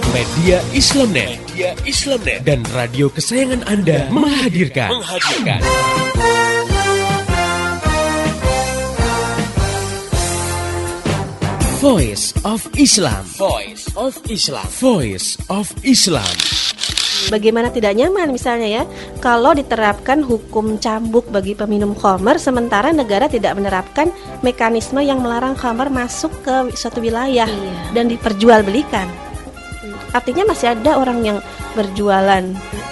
Media Islamnet dan radio kesayangan Anda menghadirkan Voice of Islam. Bagaimana tidak nyaman misalnya ya kalau diterapkan hukum cambuk bagi peminum khamar sementara negara tidak menerapkan mekanisme yang melarang khamar masuk ke suatu wilayah dan diperjualbelikan. Artinya masih ada orang yang berjualan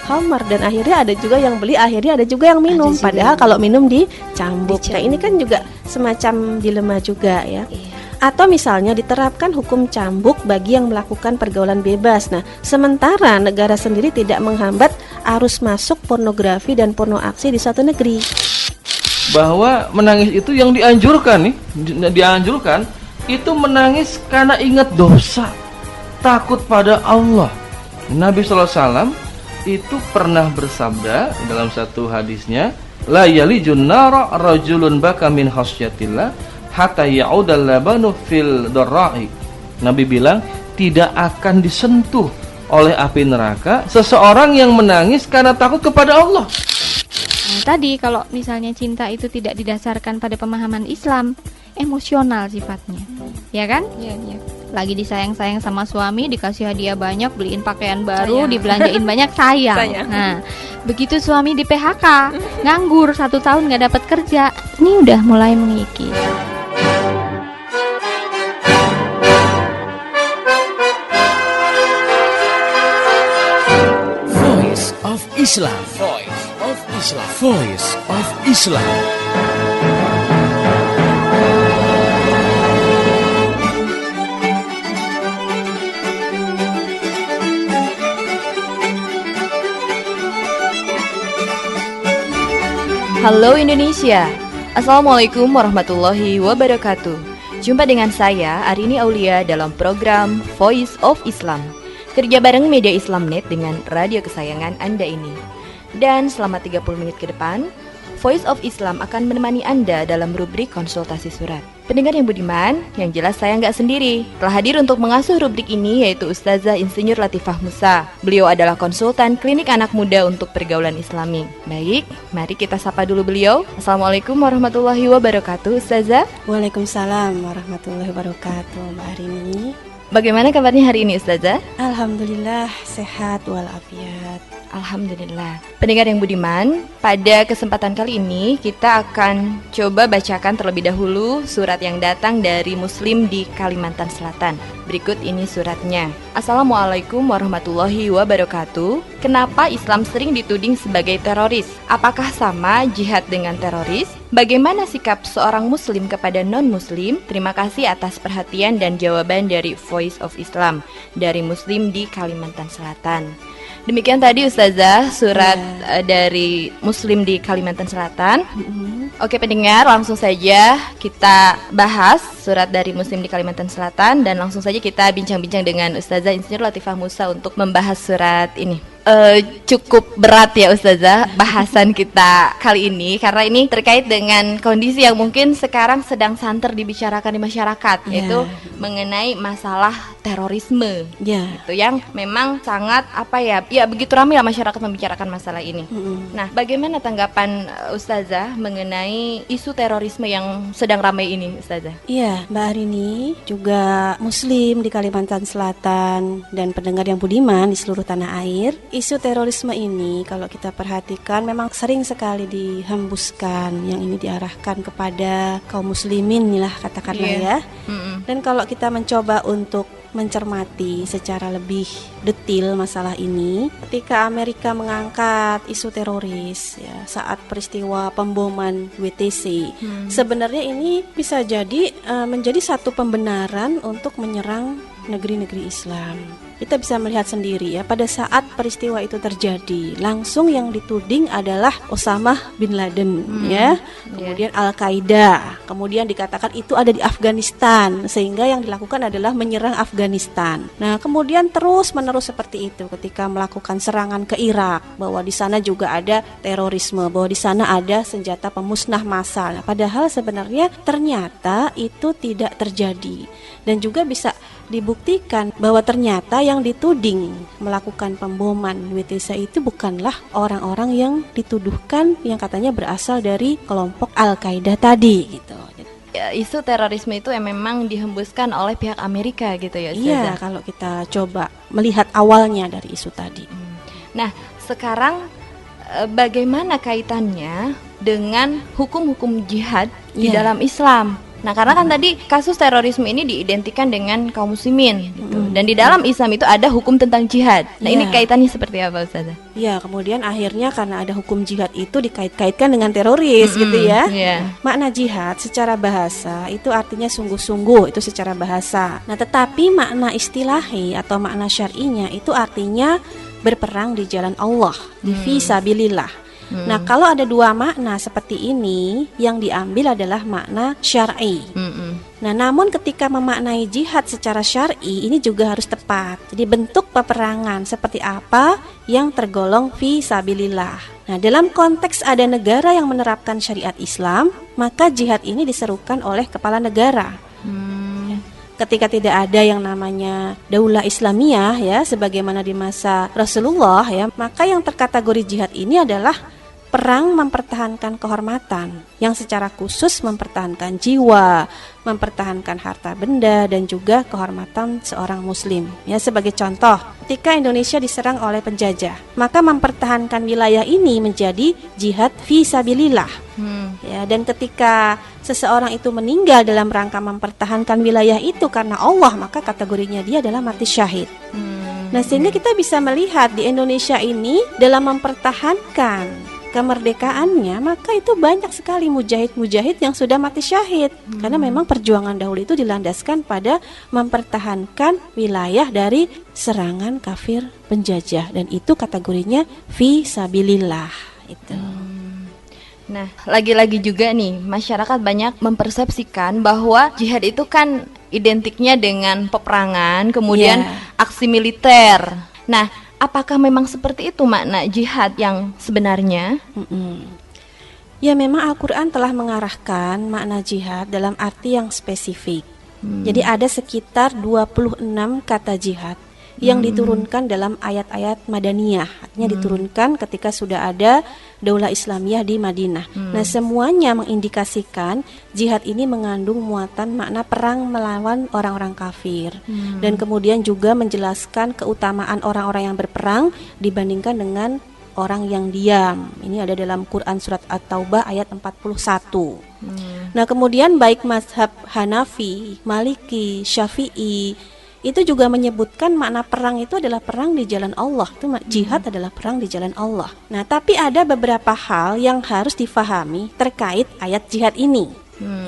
khamar dan akhirnya ada juga yang beli, akhirnya ada juga yang minum. Padahal kalau minum dicambuk. Nah, ini kan juga semacam dilema juga ya. Atau misalnya diterapkan hukum cambuk bagi yang melakukan pergaulan bebas. Nah, sementara negara sendiri tidak menghambat arus masuk pornografi dan porno aksi di suatu negeri. Bahwa menangis itu yang dianjurkan itu menangis karena ingat dosa, takut pada Allah. Nabi SAW itu pernah bersabda dalam satu hadisnya, la yalijun nara rajulun baka min khasyatillah hatta ya'udal labanu fil darra'i. Nabi bilang tidak akan disentuh oleh api neraka seseorang yang menangis karena takut kepada Allah. Nah, tadi kalau misalnya cinta itu tidak didasarkan pada pemahaman Islam, emosional sifatnya, ya kan? Iya. Lagi disayang-sayang sama suami, dikasih hadiah banyak, beliin pakaian baru, dibelanjain banyak, sayang. Nah, begitu suami di PHK, nganggur 1 tahun nggak dapat kerja, ini udah mulai mengikis. Voice of Islam. Halo Indonesia, Assalamualaikum warahmatullahi wabarakatuh. Jumpa dengan saya Arini Aulia dalam program Voice of Islam, kerja bareng Media Islamnet dengan radio kesayangan Anda ini. Dan selama 30 menit ke depan, Voice of Islam akan menemani Anda dalam rubrik konsultasi surat. Pendengar yang budiman, yang jelas saya nggak sendiri. Telah hadir untuk mengasuh rubrik ini yaitu Ustazah Insinyur Latifah Musa. Beliau adalah konsultan klinik anak muda untuk pergaulan Islami. Baik, mari kita sapa dulu beliau. Assalamualaikum warahmatullahi wabarakatuh, Ustazah. Waalaikumsalam warahmatullahi wabarakatuh, Mbak Arini. Bagaimana kabarnya hari ini, Ustazah? Alhamdulillah sehat walafiat. Alhamdulillah. Pendengar yang budiman, pada kesempatan kali ini kita akan coba bacakan terlebih dahulu surat yang datang dari Muslim di Kalimantan Selatan. Berikut ini suratnya. Assalamualaikum warahmatullahi wabarakatuh. Kenapa Islam sering dituding sebagai teroris? Apakah sama jihad dengan teroris? Bagaimana sikap seorang muslim kepada non-muslim? Terima kasih atas perhatian dan jawaban dari Voice of Islam dari Muslim di Kalimantan Selatan. Demikian tadi Ustazah surat dari Muslim di Kalimantan Selatan. Oke pendengar, langsung saja kita bahas surat dari Muslim di Kalimantan Selatan dan langsung saja kita bincang-bincang dengan Ustazah Insinyur Latifah Musa untuk membahas surat ini. Cukup berat ya Ustazah bahasan kita kali ini karena ini terkait dengan kondisi yang mungkin sekarang sedang santer dibicarakan di masyarakat, yaitu mengenai masalah terorisme. Itu yang memang sangat begitu ramai lah masyarakat membicarakan masalah ini. Nah, bagaimana tanggapan Ustazah mengenai isu terorisme yang sedang ramai ini, Ustazah? Iya, Mbak Arini, juga Muslim di Kalimantan Selatan dan pendengar yang budiman di seluruh tanah air. Isu terorisme ini kalau kita perhatikan memang sering sekali dihembuskan, yang ini diarahkan kepada kaum muslimin lah katakanlah ya. Dan kalau kita mencoba untuk mencermati secara lebih detail masalah ini, ketika Amerika mengangkat isu teroris ya saat peristiwa pemboman WTC, sebenarnya ini bisa jadi menjadi satu pembenaran untuk menyerang negeri-negeri Islam. Kita bisa melihat sendiri ya, pada saat peristiwa itu terjadi, langsung yang dituding adalah Osama bin Laden ya, kemudian Al-Qaeda, kemudian dikatakan itu ada di Afghanistan, sehingga yang dilakukan adalah menyerang Afghanistan. Nah, kemudian terus-menerus seperti itu ketika melakukan serangan ke Irak, bahwa di sana juga ada terorisme, bahwa di sana ada senjata pemusnah massal. Nah, padahal sebenarnya ternyata itu tidak terjadi. Dan juga bisa dibuktikan bahwa ternyata yang dituding melakukan pemboman WTC itu bukanlah orang-orang yang dituduhkan yang katanya berasal dari kelompok Al-Qaeda tadi gitu. Ya, isu terorisme itu yang memang dihembuskan oleh pihak Amerika gitu ya Ustazah? Iya, kalau kita coba melihat awalnya dari isu tadi. Nah, sekarang bagaimana kaitannya dengan hukum-hukum jihad di Iya. dalam Islam? Nah, karena kan tadi kasus terorisme ini diidentikan dengan kaum muslimin gitu. Dan di dalam Islam itu ada hukum tentang jihad. Nah, ini Iya. kaitannya seperti apa Ustazah? Ya, kemudian akhirnya karena ada hukum jihad itu dikait-kaitkan dengan teroris gitu ya. Iya. Makna jihad secara bahasa itu artinya sungguh-sungguh, itu secara bahasa. Nah, tetapi makna istilahi atau makna syar'inya itu artinya berperang di jalan Allah, di fisabilillah. Nah, kalau ada dua makna seperti ini, yang diambil adalah makna syar'i. Nah, namun ketika memaknai jihad secara syar'i ini juga harus tepat. Jadi bentuk peperangan seperti apa yang tergolong fi sabilillah. Nah, dalam konteks ada negara yang menerapkan syariat Islam, maka jihad ini diserukan oleh kepala negara. Ketika tidak ada yang namanya daulah Islamiyah ya, sebagaimana di masa Rasulullah ya, maka yang terkategori jihad ini adalah perang mempertahankan kehormatan yang secara khusus mempertahankan jiwa, mempertahankan harta benda dan juga kehormatan seorang muslim. Ya, sebagai contoh, ketika Indonesia diserang oleh penjajah, maka mempertahankan wilayah ini menjadi jihad fisabilillah. Ya, dan ketika seseorang itu meninggal dalam rangka mempertahankan wilayah itu karena Allah, maka kategorinya dia adalah mati syahid. Nah, sehingga kita bisa melihat di Indonesia ini dalam mempertahankan kemerdekaannya, maka itu banyak sekali mujahid-mujahid yang sudah mati syahid. Karena memang perjuangan dahulu itu dilandaskan pada mempertahankan wilayah dari serangan kafir penjajah, dan itu kategorinya fi sabilillah itu. Nah, lagi-lagi juga nih, masyarakat banyak mempersepsikan bahwa jihad itu kan identiknya dengan peperangan, kemudian aksi militer. Nah, apakah memang seperti itu makna jihad yang sebenarnya? Ya, memang Al-Quran telah mengarahkan makna jihad dalam arti yang spesifik. Jadi ada sekitar 26 kata jihad yang diturunkan dalam ayat-ayat Madaniyah. Artinya diturunkan ketika sudah ada daulah Islamiyah di Madinah. Nah, semuanya mengindikasikan jihad ini mengandung muatan makna perang melawan orang-orang kafir. Dan kemudian juga menjelaskan keutamaan orang-orang yang berperang dibandingkan dengan orang yang diam. Ini ada dalam Quran surat At-Taubah ayat 41. Nah, kemudian baik mazhab Hanafi, Maliki, Syafi'i itu juga menyebutkan makna perang itu adalah perang di jalan Allah. Itu jihad adalah perang di jalan Allah. Nah, tapi ada beberapa hal yang harus difahami terkait ayat jihad ini.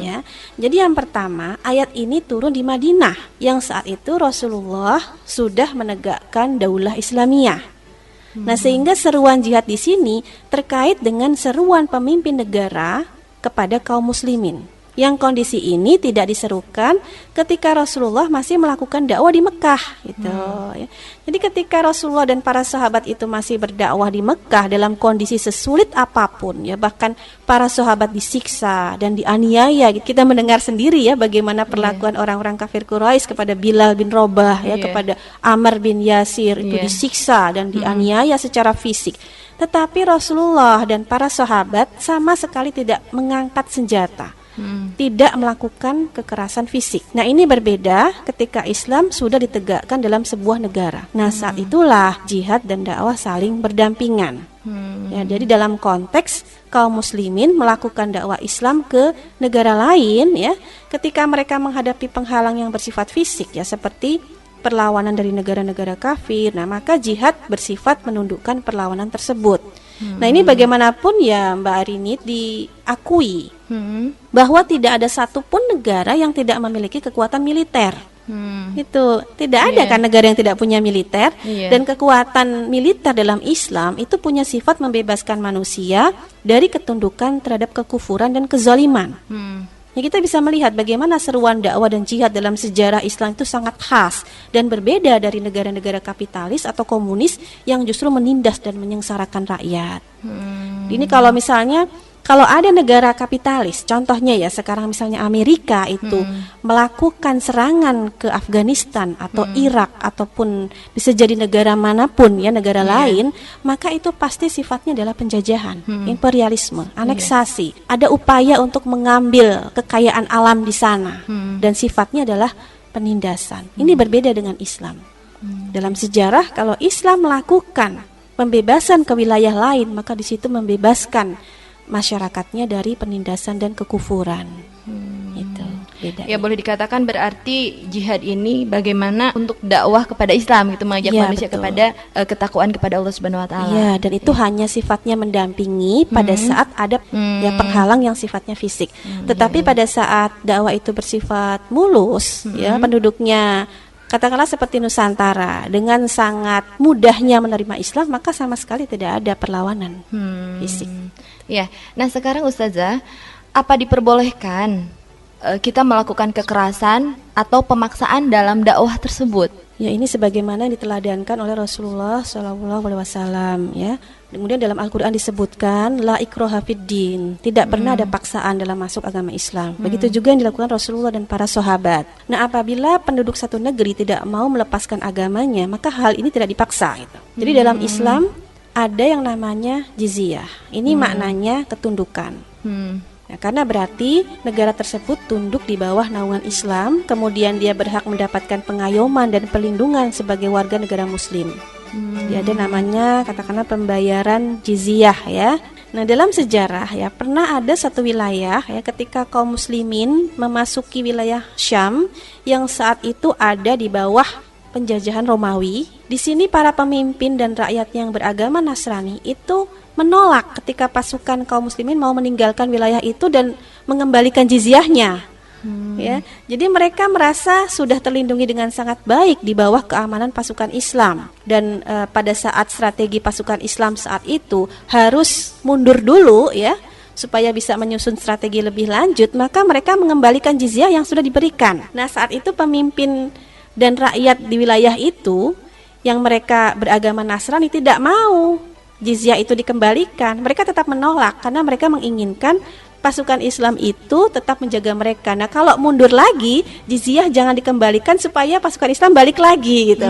Ya. Jadi yang pertama, ayat ini turun di Madinah yang saat itu Rasulullah sudah menegakkan daulah Islamiyah. Nah, sehingga seruan jihad di sini terkait dengan seruan pemimpin negara kepada kaum muslimin. Yang kondisi ini tidak diserukan ketika Rasulullah masih melakukan dakwah di Mekah gitu ya. Jadi ketika Rasulullah dan para sahabat itu masih berdakwah di Mekah dalam kondisi sesulit apapun ya, bahkan para sahabat disiksa dan dianiaya. Kita mendengar sendiri ya bagaimana perlakuan orang-orang kafir Quraisy kepada Bilal bin Rabah ya, kepada Ammar bin Yasir itu disiksa dan dianiaya secara fisik. Tetapi Rasulullah dan para sahabat sama sekali tidak mengangkat senjata. Tidak melakukan kekerasan fisik. Nah, ini berbeda ketika Islam sudah ditegakkan dalam sebuah negara. Nah, saat itulah jihad dan dakwah saling berdampingan. Ya, jadi dalam konteks kaum muslimin melakukan dakwah Islam ke negara lain ya, ketika mereka menghadapi penghalang yang bersifat fisik ya, seperti perlawanan dari negara-negara kafir. Nah, maka jihad bersifat menundukkan perlawanan tersebut. Nah, ini bagaimanapun ya Mbak Arini, diakui bahwa tidak ada satupun negara yang tidak memiliki kekuatan militer. Itu tidak ada kan negara yang tidak punya militer. Dan kekuatan militer dalam Islam itu punya sifat membebaskan manusia dari ketundukan terhadap kekufuran dan kezaliman. Ya, kita bisa melihat bagaimana seruan dakwah dan jihad dalam sejarah Islam itu sangat khas dan berbeda dari negara-negara kapitalis atau komunis yang justru menindas dan menyengsarakan rakyat. Ini kalau misalnya Kalau ada negara kapitalis, contohnya ya sekarang misalnya Amerika itu melakukan serangan ke Afghanistan atau Irak ataupun bisa jadi negara manapun ya, negara lain, maka itu pasti sifatnya adalah penjajahan, imperialisme, aneksasi. Ada upaya untuk mengambil kekayaan alam di sana dan sifatnya adalah penindasan. Ini berbeda dengan Islam. Dalam sejarah kalau Islam melakukan pembebasan ke wilayah lain, maka di situ membebaskan masyarakatnya dari penindasan dan kekufuran. Itu beda. Ya boleh dikatakan berarti jihad ini bagaimana untuk dakwah kepada Islam gitu, mengajak Ya, manusia betul. kepada ketakwaan kepada Allah Subhanahu wa taala. Ya, dan itu hanya sifatnya mendampingi pada saat ada ya penghalang yang sifatnya fisik. Tetapi pada saat dakwah itu bersifat mulus, ya penduduknya katakanlah seperti Nusantara dengan sangat mudahnya menerima Islam, maka sama sekali tidak ada perlawanan fisik. Ya, nah sekarang Ustazah, apa diperbolehkan kita melakukan kekerasan atau pemaksaan dalam dakwah tersebut? Ya, ini sebagaimana yang diteladankan oleh Rasulullah SAW ya. Kemudian dalam Al-Quran disebutkan la ikraha fiddin, tidak pernah ada paksaan dalam masuk agama Islam. Begitu juga yang dilakukan Rasulullah dan para sahabat. Nah, apabila penduduk satu negeri tidak mau melepaskan agamanya, maka hal ini tidak dipaksa gitu. Jadi dalam Islam ada yang namanya jizyah. Ini maknanya ketundukan. Nah, karena berarti negara tersebut tunduk di bawah naungan Islam, kemudian dia berhak mendapatkan pengayoman dan perlindungan sebagai warga negara Muslim. Jadi ada namanya katakanlah pembayaran jizyah ya. Nah, dalam sejarah ya pernah ada satu wilayah ya ketika kaum muslimin memasuki wilayah Syam yang saat itu ada di bawah penjajahan Romawi. Di sini para pemimpin dan rakyat yang beragama Nasrani itu menolak ketika pasukan kaum muslimin mau meninggalkan wilayah itu dan mengembalikan jizyahnya. Ya, jadi mereka merasa sudah terlindungi dengan sangat baik di bawah keamanan pasukan Islam dan pada saat strategi pasukan Islam saat itu harus mundur dulu ya supaya bisa menyusun strategi lebih lanjut, maka mereka mengembalikan jizyah yang sudah diberikan. Nah, saat itu pemimpin dan rakyat di wilayah itu yang mereka beragama Nasrani tidak mau jizyah itu dikembalikan. Mereka tetap menolak karena mereka menginginkan pasukan Islam itu tetap menjaga mereka. Nah, kalau mundur lagi, jizyah jangan dikembalikan supaya pasukan Islam balik lagi gitu.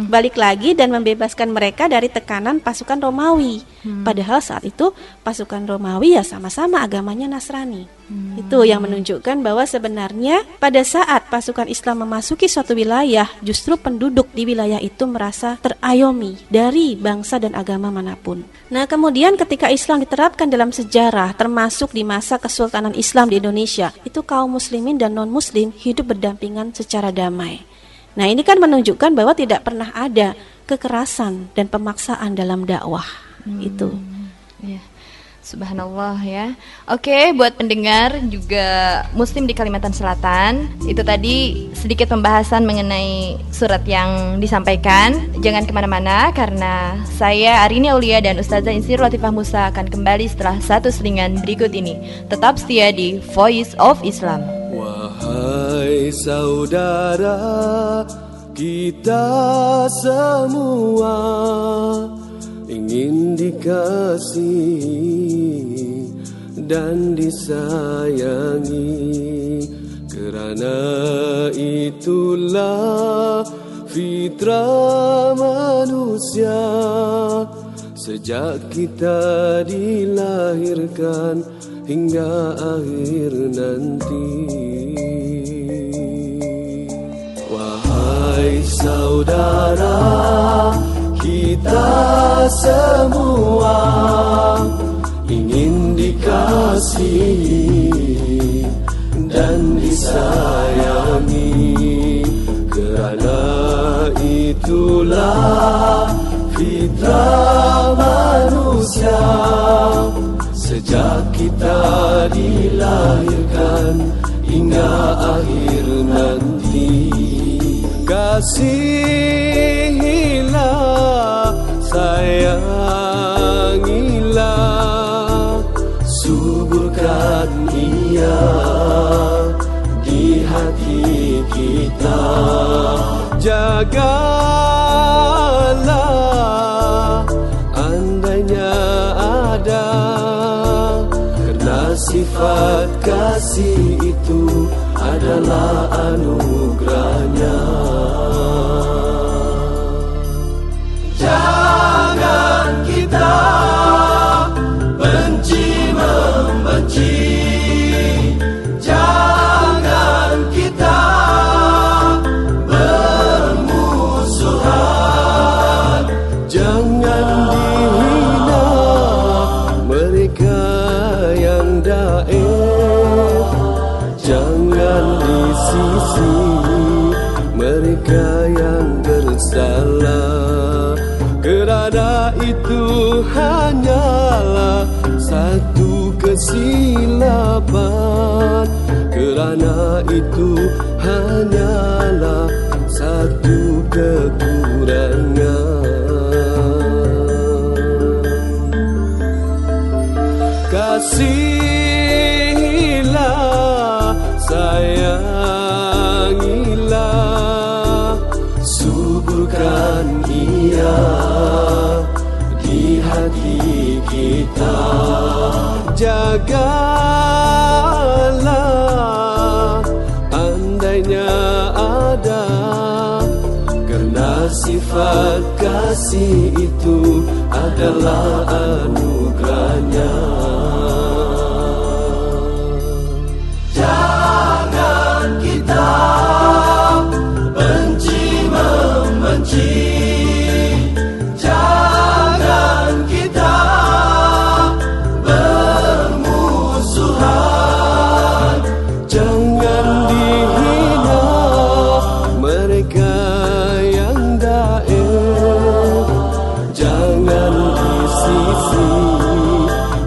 Balik lagi dan membebaskan mereka dari tekanan pasukan Romawi. Padahal saat itu pasukan Romawi ya sama-sama agamanya Nasrani. Itu yang menunjukkan bahwa sebenarnya pada saat pasukan Islam memasuki suatu wilayah, justru penduduk di wilayah itu merasa terayomi dari bangsa dan agama manapun. Nah, kemudian ketika Islam diterapkan dalam sejarah, termasuk di masa Kesultanan Islam di Indonesia, itu kaum muslimin dan non-muslim hidup berdampingan secara damai. Nah, ini kan menunjukkan bahwa tidak pernah ada kekerasan dan pemaksaan dalam dakwah. Itu. Ya. Subhanallah ya. Oke, buat pendengar juga Muslim di Kalimantan Selatan, itu tadi sedikit pembahasan mengenai surat yang disampaikan. Jangan kemana-mana karena saya Arini Aulia dan Ustazah Insir Latifah Musa akan kembali setelah satu selingan berikut ini. Tetap setia di Voice of Islam. Wahai saudara, kita semua ingin dikasihi dan disayangi, kerana itulah fitrah manusia sejak kita dilahirkan hingga akhir nanti. Wahai saudara, kita semua ingin dikasihi dan disayangi, kerana itulah fitrah manusia sejak kita dilahirkan hingga akhir nanti. Kasihilah, sayangilah, suburkan ia di hati kita. Jagalah andainya ada kasih itu adalah anugerahnya. Jangan kita benci membenci, jangan kita bermusuhan, jangan dihina mereka yang daif, jangan disisi mereka yang bersalah. Kerana itu hanyalah satu kesilapan, kerana itu hanyalah satu kekurangan. Kasihilah, sayangilah, suburkan ia di hati kita. Jagalah andainya ada, kerana sifat kasih itu adalah anugerahnya. Jangan kita benci membenci, jangan kita bermusuhan, jangan dihina mereka yang daif, jangan disisi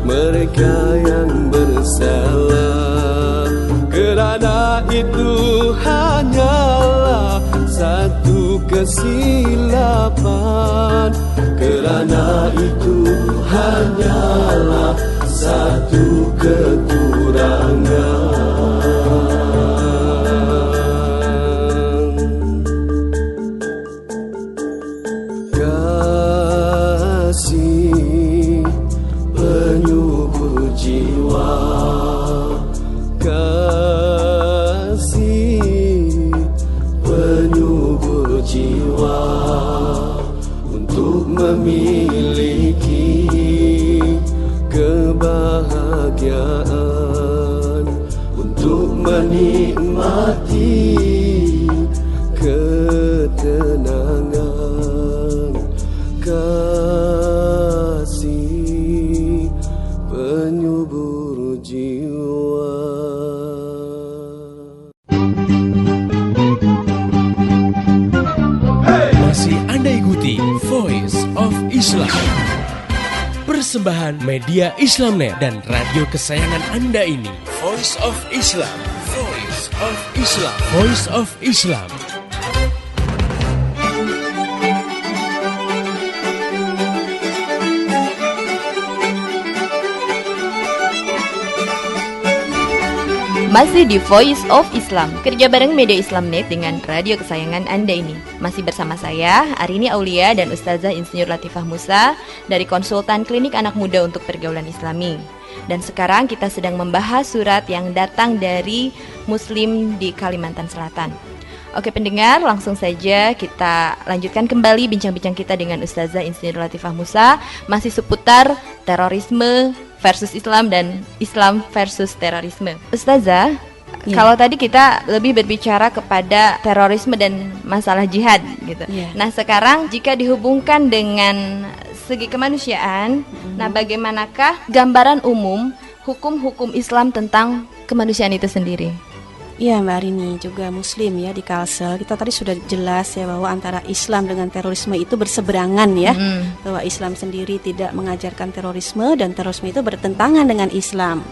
mereka yang bersalah. Kerana itu hanyalah satu kesilapan, kerana itu hanyalah satu kekurangan. Kasih penyubur jiwa, kasih penyubur jiwa, untuk memiliki kebahagiaan, untuk menikmati ketenangan. Kasih penyubur jiwa. Masih Anda ikuti Voice of Islam, persembahan media Islamnet dan radio kesayangan Anda ini. Voice of Islam, Voice of Islam, Voice of Islam. Masih di Voice of Islam, kerja bareng media Islamnet dengan radio kesayangan Anda ini. Masih bersama saya, Arini Aulia dan Ustazah Insinyur Latifah Musa dari Konsultan Klinik Anak Muda untuk Pergaulan Islami. Dan sekarang kita sedang membahas surat yang datang dari Muslim di Kalimantan Selatan. Oke pendengar, langsung saja kita lanjutkan kembali bincang-bincang kita dengan Ustazah Insinyur Latifah Musa, masih seputar terorisme versus Islam dan Islam versus terorisme. Ustazah, kalau tadi kita lebih berbicara kepada terorisme dan masalah jihad gitu. Nah sekarang jika dihubungkan dengan segi kemanusiaan, nah bagaimanakah gambaran umum hukum-hukum Islam tentang kemanusiaan itu sendiri? Iya Mbak Arini, juga Muslim ya di Kalsel. Kita tadi sudah jelas ya bahwa antara Islam dengan terorisme itu berseberangan ya. Bahwa Islam sendiri tidak mengajarkan terorisme dan terorisme itu bertentangan dengan Islam.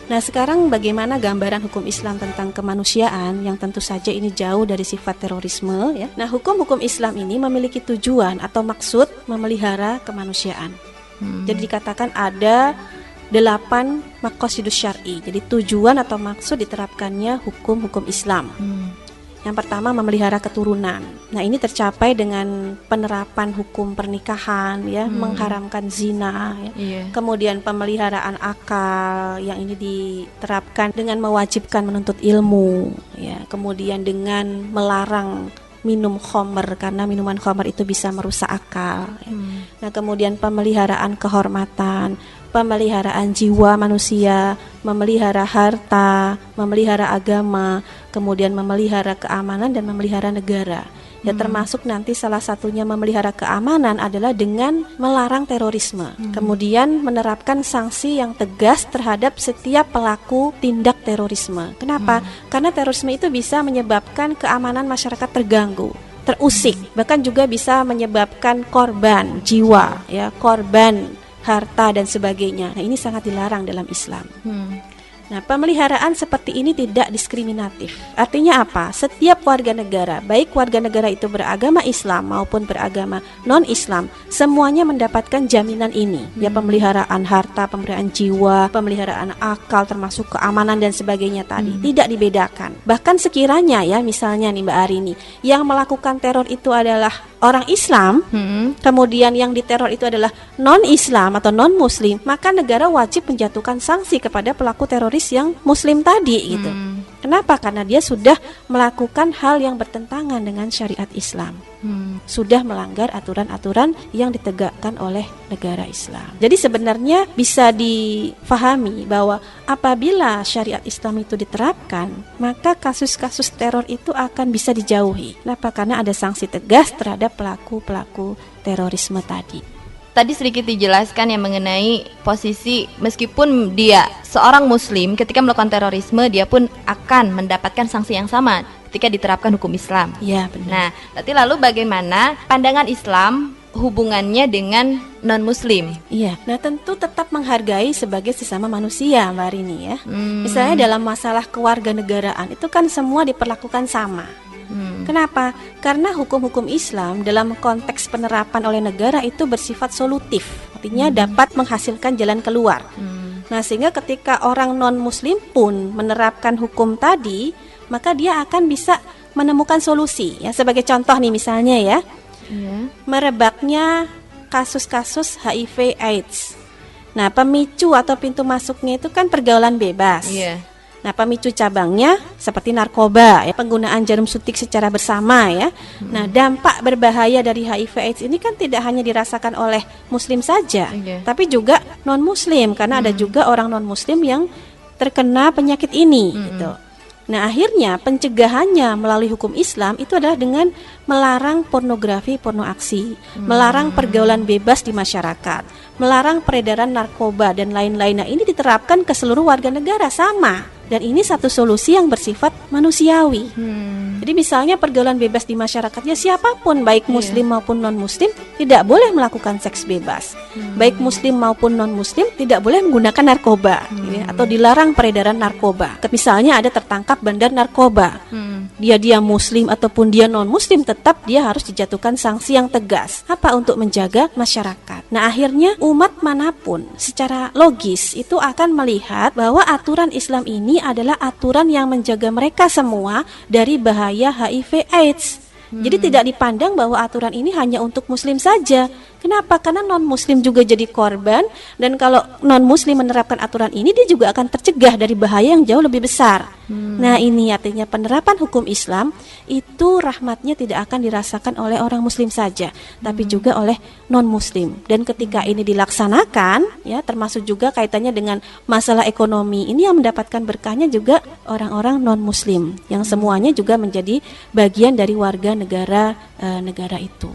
Nah sekarang bagaimana gambaran hukum Islam tentang kemanusiaan yang tentu saja ini jauh dari sifat terorisme ya. Nah hukum-hukum Islam ini memiliki tujuan atau maksud memelihara kemanusiaan. Jadi dikatakan ada 8 maqasidus syar'i. Jadi tujuan atau maksud diterapkannya hukum-hukum Islam. Yang pertama, memelihara keturunan. Nah, ini tercapai dengan penerapan hukum pernikahan, ya, mengharamkan zina, ya. Kemudian pemeliharaan akal, yang ini diterapkan dengan mewajibkan menuntut ilmu, ya. Kemudian dengan melarang minum khamr, karena minuman khamr itu bisa merusak akal, ya. Nah, kemudian pemeliharaan kehormatan, pemeliharaan jiwa manusia, memelihara harta, memelihara agama, kemudian memelihara keamanan dan memelihara negara. Ya, termasuk nanti salah satunya memelihara keamanan adalah dengan melarang terorisme. Kemudian menerapkan sanksi yang tegas terhadap setiap pelaku tindak terorisme. Kenapa? Karena terorisme itu bisa menyebabkan keamanan masyarakat terganggu, terusik, bahkan juga bisa menyebabkan korban jiwa, ya, korban harta dan sebagainya. Nah, ini sangat dilarang dalam Islam. Nah, pemeliharaan seperti ini tidak diskriminatif. Artinya apa? Setiap warga negara, baik warga negara itu beragama Islam maupun beragama non-Islam, semuanya mendapatkan jaminan ini. Ya, pemeliharaan harta, pemeliharaan jiwa, pemeliharaan akal, termasuk keamanan dan sebagainya tadi. Tidak dibedakan. Bahkan sekiranya, ya, misalnya nih Mbak Arini, yang melakukan teror itu adalah orang Islam, kemudian yang diteror itu adalah non-Islam atau non-Muslim, maka negara wajib menjatuhkan sanksi kepada pelaku teroris yang Muslim tadi, gitu. Kenapa? Karena dia sudah melakukan hal yang bertentangan dengan syariat Islam, sudah melanggar aturan-aturan yang ditegakkan oleh negara Islam. Jadi sebenarnya bisa difahami bahwa apabila syariat Islam itu diterapkan, maka kasus-kasus teror itu akan bisa dijauhi. Kenapa? Karena ada sanksi tegas terhadap pelaku-pelaku terorisme tadi. Tadi sedikit dijelaskan yang mengenai posisi meskipun dia seorang muslim, ketika melakukan terorisme dia pun akan mendapatkan sanksi yang sama ketika diterapkan hukum Islam. Ya, benar. Nah, berarti lalu bagaimana pandangan Islam hubungannya dengan non-muslim? Iya, nah tentu tetap menghargai sebagai sesama manusia, Mbak Rini, ya. Misalnya dalam masalah kewarganegaraan itu kan semua diperlakukan sama. Kenapa? Karena hukum-hukum Islam dalam konteks penerapan oleh negara itu bersifat solutif, artinya dapat menghasilkan jalan keluar. Nah, sehingga ketika orang non-muslim pun menerapkan hukum tadi, maka dia akan bisa menemukan solusi. Ya, sebagai contoh nih misalnya, ya, merebaknya kasus-kasus HIV/AIDS. Nah, pemicu atau pintu masuknya itu kan pergaulan bebas. Nah, pemicu cabangnya seperti narkoba, ya, penggunaan jarum suntik secara bersama, ya. Nah, dampak berbahaya dari HIV/AIDS ini kan tidak hanya dirasakan oleh muslim saja, tapi juga non-muslim, karena ada juga orang non-muslim yang terkena penyakit ini, gitu. Nah, akhirnya pencegahannya melalui hukum Islam itu adalah dengan melarang pornografi, pornoaksi, melarang pergaulan bebas di masyarakat, melarang peredaran narkoba dan lain-lain. Nah, ini diterapkan ke seluruh warga negara sama. Dan ini satu solusi yang bersifat manusiawi. Jadi misalnya pergaulan bebas di masyarakatnya, siapapun baik muslim maupun non-muslim tidak boleh melakukan seks bebas. Baik muslim maupun non-muslim tidak boleh menggunakan narkoba, ya, atau dilarang peredaran narkoba. Misalnya ada tertangkap bandar narkoba, dia muslim ataupun dia non-muslim, tetap dia harus dijatuhkan sanksi yang tegas. Apa? Untuk menjaga masyarakat. Nah, akhirnya umat manapun secara logis itu akan melihat bahwa aturan Islam ini adalah aturan yang menjaga mereka semua dari bahaya HIV/AIDS. Jadi tidak dipandang bahwa aturan ini hanya untuk muslim saja. Kenapa? Karena non-muslim juga jadi korban, dan kalau non-muslim menerapkan aturan ini, dia juga akan tercegah dari bahaya yang jauh lebih besar. Nah, ini artinya penerapan hukum Islam itu rahmatnya tidak akan dirasakan oleh orang muslim saja, tapi juga oleh non-muslim. Dan ketika ini dilaksanakan, ya, termasuk juga kaitannya dengan masalah ekonomi, ini yang mendapatkan berkahnya juga orang-orang non-muslim, yang semuanya juga menjadi bagian dari warga negara itu.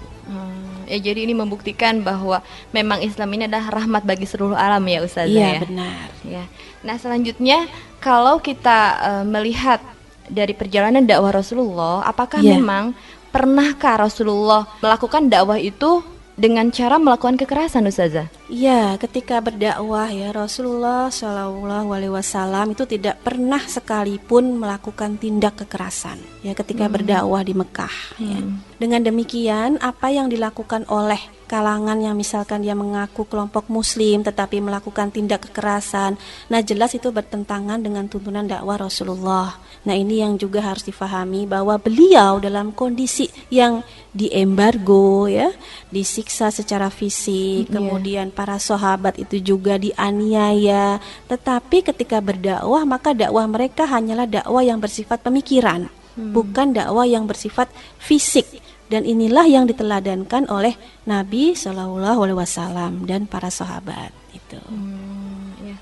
Ya, jadi ini membuktikan bahwa memang Islam ini adalah rahmat bagi seluruh alam, ya Ustazah. Iya, ya? benar. Ya. Nah, selanjutnya kalau kita melihat dari perjalanan dakwah Rasulullah, apakah memang pernahkah Rasulullah melakukan dakwah itu dengan cara melakukan kekerasan, Ustazah? Ya, ketika berdakwah ya Rasulullah Shallallahu Alaihi Wasallam itu tidak pernah sekalipun melakukan tindak kekerasan. Ya, ketika berdakwah di Mekah. Ya. Dengan demikian, apa yang dilakukan oleh kalangan yang misalkan dia mengaku kelompok Muslim tetapi melakukan tindak kekerasan, nah jelas itu bertentangan dengan tuntunan dakwah Rasulullah. Nah ini yang juga harus difahami bahwa beliau dalam kondisi yang diembargo ya, disiksa secara fisik, kemudian para sahabat itu juga dianiaya, tetapi ketika berdakwah maka dakwah mereka hanyalah dakwah yang bersifat pemikiran, bukan dakwah yang bersifat fisik. Dan inilah yang diteladankan oleh Nabi Shallallahu Alaihi Wasallam dan para sahabat itu. Ya.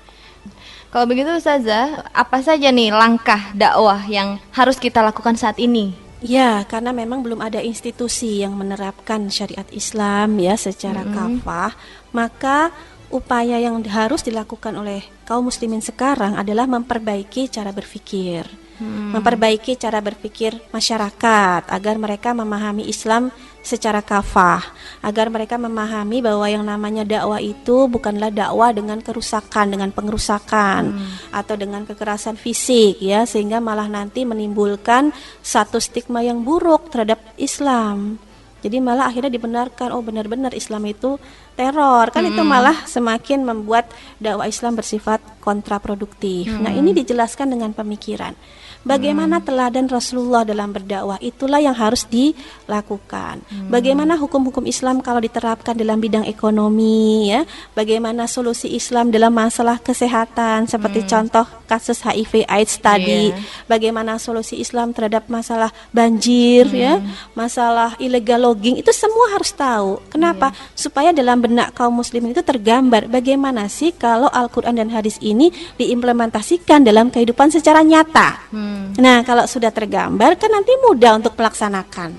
Kalau begitu Ustazah, apa saja nih langkah dakwah yang harus kita lakukan saat ini? Ya, karena memang belum ada institusi yang menerapkan syariat Islam ya secara kafah, maka upaya yang harus dilakukan oleh kaum muslimin sekarang adalah memperbaiki cara berpikir. Memperbaiki cara berpikir masyarakat agar mereka memahami Islam secara kafah, agar mereka memahami bahwa yang namanya dakwah itu bukanlah dakwah dengan kerusakan, dengan pengerusakan atau dengan kekerasan fisik ya, sehingga malah nanti menimbulkan satu stigma yang buruk terhadap Islam. Jadi malah akhirnya dibenarkan, oh benar-benar Islam itu teror. Kan itu malah semakin membuat dakwah Islam bersifat kontraproduktif. Nah ini dijelaskan dengan pemikiran. Bagaimana teladan Rasulullah dalam berdakwah, itulah yang harus dilakukan. Bagaimana hukum-hukum Islam kalau diterapkan dalam bidang ekonomi ya, bagaimana solusi Islam dalam masalah kesehatan seperti contoh kasus HIV AIDS tadi, bagaimana solusi Islam terhadap masalah banjir ya, masalah illegal logging, itu semua harus tahu. Kenapa? Supaya dalam benak kaum muslimin itu tergambar bagaimana sih kalau Al-Quran dan hadis ini diimplementasikan dalam kehidupan secara nyata. Nah, kalau sudah tergambar kan nanti mudah untuk melaksanakan.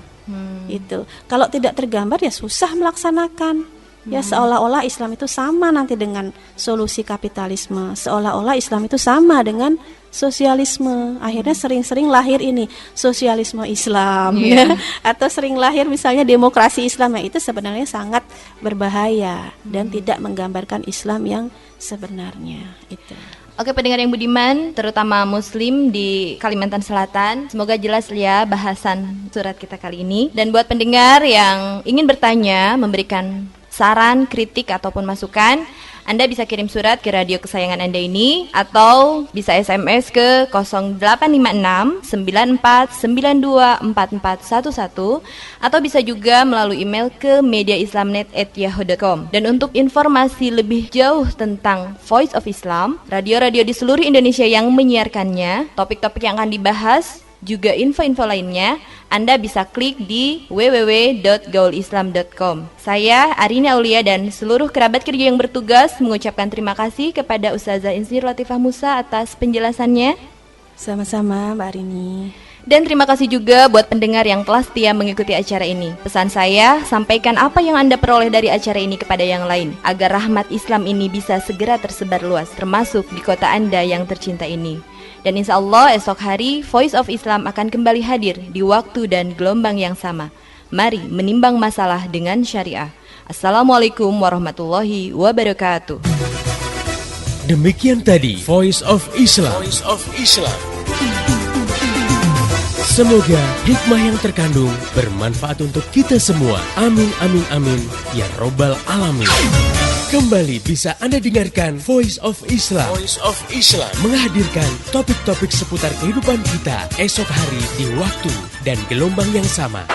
Itu. Kalau tidak tergambar ya susah melaksanakan. Ya seolah-olah Islam itu sama nanti dengan solusi kapitalisme, seolah-olah Islam itu sama dengan sosialisme. Akhirnya sering-sering lahir ini sosialisme Islam ya, atau sering lahir misalnya demokrasi Islam, yang itu sebenarnya sangat berbahaya dan tidak menggambarkan Islam yang sebenarnya itu. Oke pendengar yang budiman, terutama muslim di Kalimantan Selatan, semoga jelas ya bahasan surat kita kali ini. Dan buat pendengar yang ingin bertanya, memberikan saran, kritik ataupun masukan, Anda bisa kirim surat ke radio kesayangan Anda ini, atau bisa SMS ke 0856 9492 4411, atau bisa juga melalui email ke mediaislamnet@yahoo.com. Dan untuk informasi lebih jauh tentang Voice of Islam, radio-radio di seluruh Indonesia yang menyiarkannya, topik-topik yang akan dibahas, juga info-info lainnya, Anda bisa klik di www.gaulislam.com. Saya Arina Aulia dan seluruh kerabat kerja yang bertugas mengucapkan terima kasih kepada Ustazah Insinyur Latifah Musa atas penjelasannya. Sama-sama Mbak Arini. Dan terima kasih juga buat pendengar yang telah setia mengikuti acara ini. Pesan saya, sampaikan apa yang Anda peroleh dari acara ini kepada yang lain, agar rahmat Islam ini bisa segera tersebar luas, termasuk di kota Anda yang tercinta ini. Dan insya Allah esok hari Voice of Islam akan kembali hadir di waktu dan gelombang yang sama. Mari menimbang masalah dengan syariah. Assalamualaikum warahmatullahi wabarakatuh. Demikian tadi Voice of Islam. Voice of Islam. Semoga hikmah yang terkandung bermanfaat untuk kita semua. Amin amin amin ya robbal alamin. Kembali bisa Anda dengarkan Voice of Islam. Voice of Islam menghadirkan topik-topik seputar kehidupan kita esok hari di waktu dan gelombang yang sama.